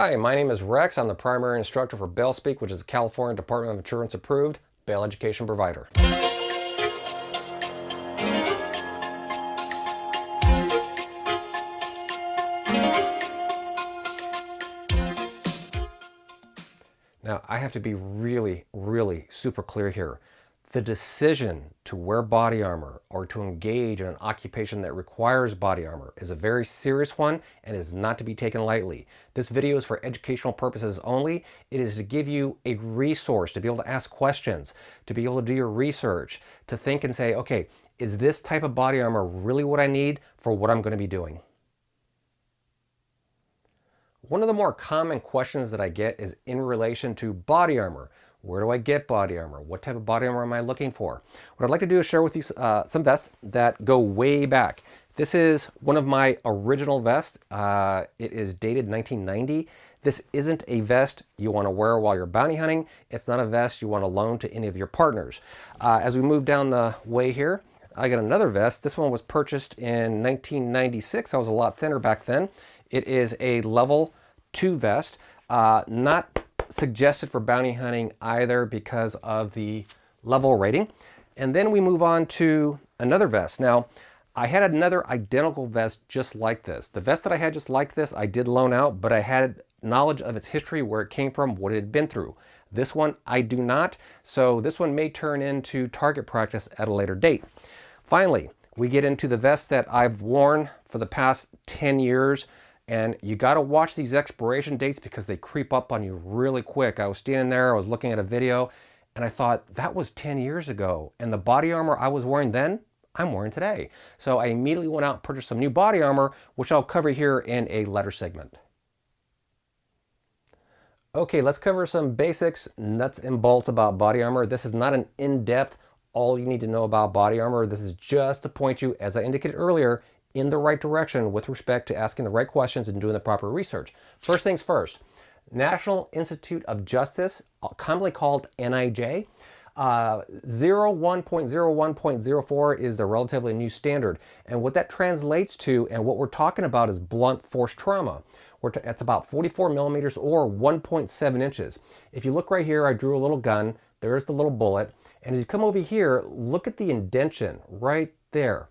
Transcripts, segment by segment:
Hi, my name is Rex. I'm the primary instructor for Bailspeak, which is a California Department of Insurance approved bail education provider. Now, I have to be really super clear here. The decision to wear body armor or to engage in an occupation that requires body armor is a very serious one and is not to be taken lightly. This video is for educational purposes only. It is to give you a resource to be able to ask questions, to be able to do your research, to think and say, okay, is this type of body armor really what I need for what I'm going to be doing? One of the more common questions that I get is in relation to body armor. Where do I get body armor? What type of body armor am I looking for? What I'd like to do is share with you some vests that go way back. This is one of my original vests. It is dated 1990. This isn't a vest you want to wear while you're bounty hunting. It's not a vest you want to loan to any of your partners. As we move down the way here, I got another vest. This one was purchased in 1996. I was a lot thinner back then. It is a level 2 vest, not suggested for bounty hunting either because of the level rating. And then we move on to another vest. Now, I had another identical vest just like this. The vest that I had just like this, I did loan out, but I had knowledge of its history, where it came from, what it had been through. This one, I do not. So this one may turn into target practice at a later date. Finally, we get into the vest that I've worn for the past 10 years. And you got to watch these expiration dates because they creep up on you really quick. I was standing there, I was looking at a video, and I thought, that was 10 years ago. And the body armor I was wearing then, I'm wearing today. So I immediately went out and purchased some new body armor, which I'll cover here in a later segment. Okay, let's cover some basics, nuts and bolts about body armor. This is not an in-depth, all you need to know about body armor. This is just to point you, as I indicated earlier, in the right direction with respect to asking the right questions and doing the proper research. First things first, National Institute of Justice, commonly called NIJ, 01.01.04 is the relatively new standard. And what that translates to, and what we're talking about, is blunt force trauma. It's about 44 millimeters or 1.7 inches. If you look right here, I drew a little gun. There's the little bullet. And as you come over here, look at the indentation right there.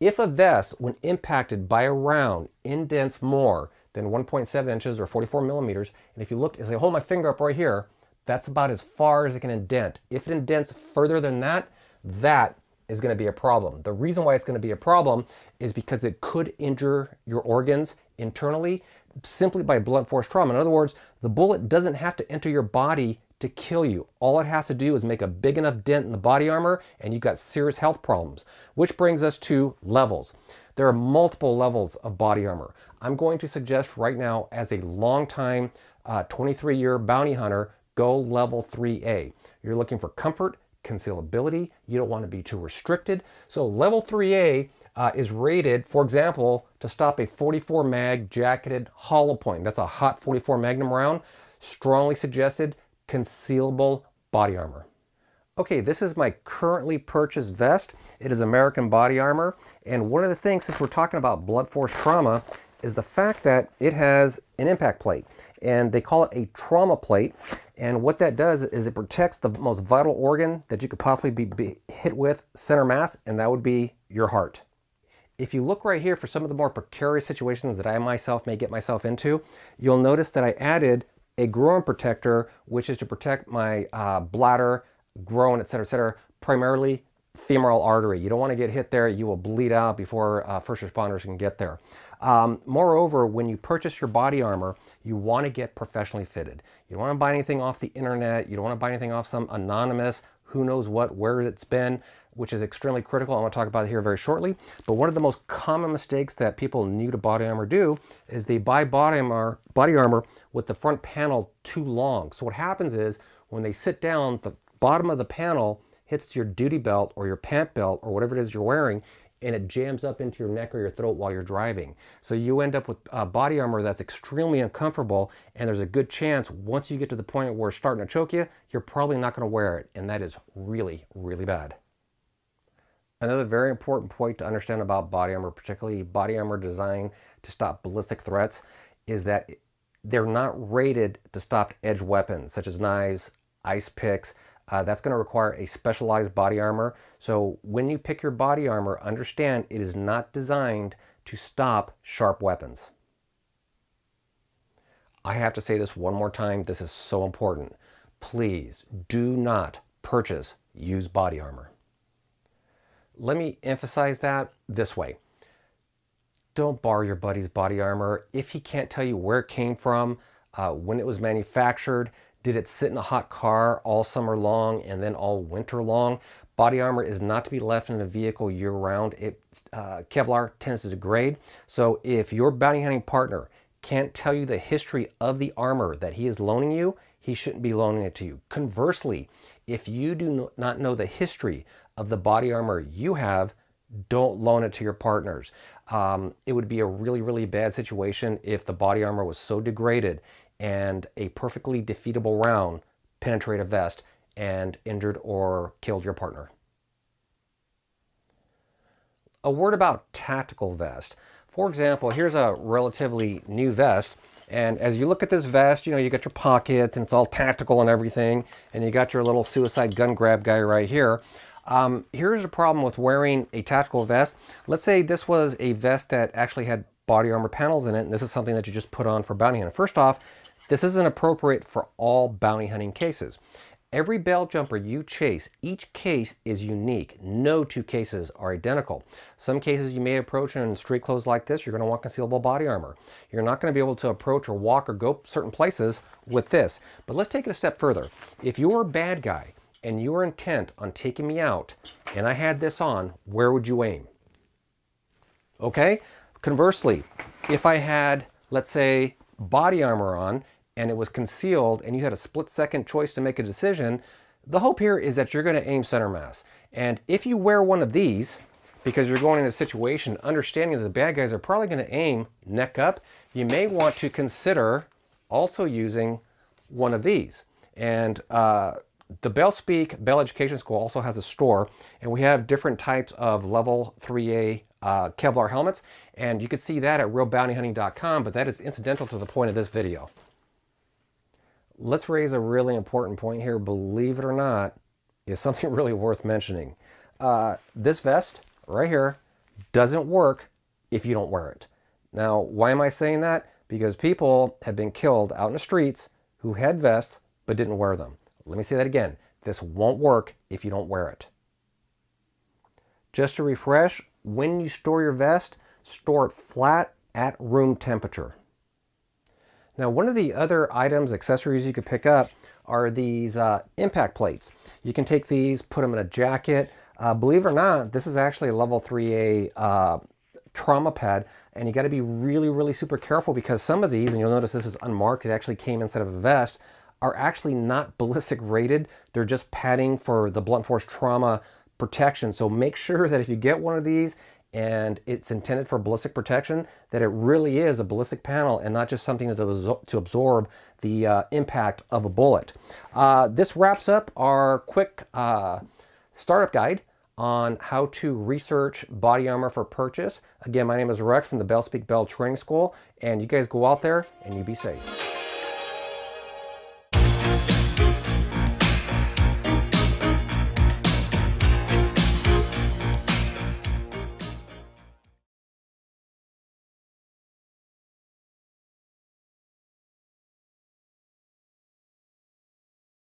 If a vest, when impacted by a round, indents more than 1.7 inches or 44 millimeters, and if you look, as I hold my finger up right here, that's about as far as it can indent. If it indents further than that, that is going to be a problem. The reason why it's going to be a problem is because it could injure your organs internally simply by blunt force trauma. In other words, the bullet doesn't have to enter your body to kill you. All it has to do is make a big enough dent in the body armor and you've got serious health problems. Which brings us to levels. There are multiple levels of body armor. I'm going to suggest right now, as a long-time 23-year bounty hunter, go level 3A. You're looking for comfort, concealability. You don't want to be too restricted. So level 3A is rated, for example, to stop a 44 mag jacketed hollow point. That's a hot 44 Magnum round. Strongly suggested concealable body armor. Okay, this is my currently purchased vest. It is American body armor. And one of the things, since we're talking about blunt force trauma, is the fact that it has an impact plate. And they call it a trauma plate. And what that does is it protects the most vital organ that you could possibly be hit with, center mass, and that would be your heart. If you look right here for some of the more precarious situations that I myself may get myself into, you'll notice that I added a groin protector, which is to protect my bladder, groin, etc., primarily femoral artery. You don't want to get hit there. You will bleed out before first responders can get there. Moreover, when you purchase your body armor, you want to get professionally fitted. You don't want to buy anything off the internet. You don't want to buy anything off some anonymous, who knows what, where it's been, which is extremely critical. I'm going to talk about it here very shortly. But one of the most common mistakes that people new to body armor do is they buy body armor with the front panel too long. So what happens is when they sit down, the bottom of the panel hits your duty belt or your pant belt or whatever it is you're wearing, and it jams up into your neck or your throat while you're driving. So you end up with body armor that's extremely uncomfortable, and there's a good chance once you get to the point where it's starting to choke you, you're probably not going to wear it, and that is really bad. Another very important point to understand about body armor, particularly body armor designed to stop ballistic threats, is that they're not rated to stop edge weapons such as knives, ice picks. That's going to require a specialized body armor. So when you pick your body armor, understand it is not designed to stop sharp weapons. I have to say this one more time. This is so important. Please do not purchase used body armor. Let me emphasize that this way. Don't borrow your buddy's body armor if he can't tell you where it came from, when it was manufactured. Did it sit in a hot car all summer long and then all winter long? Body armor is not to be left in a vehicle year-round. Kevlar tends to degrade. So if your bounty hunting partner can't tell you the history of the armor that he is loaning you, he shouldn't be loaning it to you. Conversely, if you do not know the history of the body armor you have, don't loan it to your partners. It would be a really, really bad situation if the body armor was so degraded and a perfectly defeatable round penetrated a vest and injured or killed your partner. A word about tactical vest. For example, here's a relatively new vest. And as you look at this vest, you know, you got your pockets and it's all tactical and everything. And you got your little suicide gun grab guy right here. Here's a problem with wearing a tactical vest. Let's say this was a vest that actually had body armor panels in it, and this is something that you just put on for bounty hunting. First off, this isn't appropriate for all bounty hunting cases. Every bail jumper you chase, each case is unique. No two cases are identical. Some cases you may approach in street clothes like this, you're going to want concealable body armor. You're not going to be able to approach or walk or go certain places with this. But let's take it a step further. If you're a bad guy, and you were intent on taking me out, and I had this on, where would you aim? Okay? Conversely, if I had, let's say, body armor on, and it was concealed, and you had a split-second choice to make a decision, the hope here is that you're going to aim center mass. And if you wear one of these, because you're going in a situation, understanding that the bad guys are probably going to aim neck up, you may want to consider also using one of these. And the Bailspeak Bail Education School also has a store, and we have different types of level 3A Kevlar helmets, and you can see that at realbountyhunting.com, but that is incidental to the point of this video. Let's raise a really important point here, believe it or not, is something really worth mentioning. This vest right here doesn't work if you don't wear it. Now, why am I saying that? Because people have been killed out in the streets who had vests but didn't wear them. Let me say that again. This won't work if you don't wear it. Just to refresh, when you store your vest, store it flat at room temperature. Now, one of the other items, accessories you could pick up are these impact plates. You can take these, put them in a jacket. Believe it or not, this is actually a level 3A trauma pad, and you got to be really, really super careful because some of these, and you'll notice this is unmarked, it actually came inside of a vest, are actually not ballistic rated. They're just padding for the blunt force trauma protection. So make sure that if you get one of these and it's intended for ballistic protection, that it really is a ballistic panel and not just something to absorb the impact of a bullet. This wraps up our quick startup guide on how to research body armor for purchase. Again, my name is Rex from the Bailspeak Bail Training School, and you guys go out there and you be safe.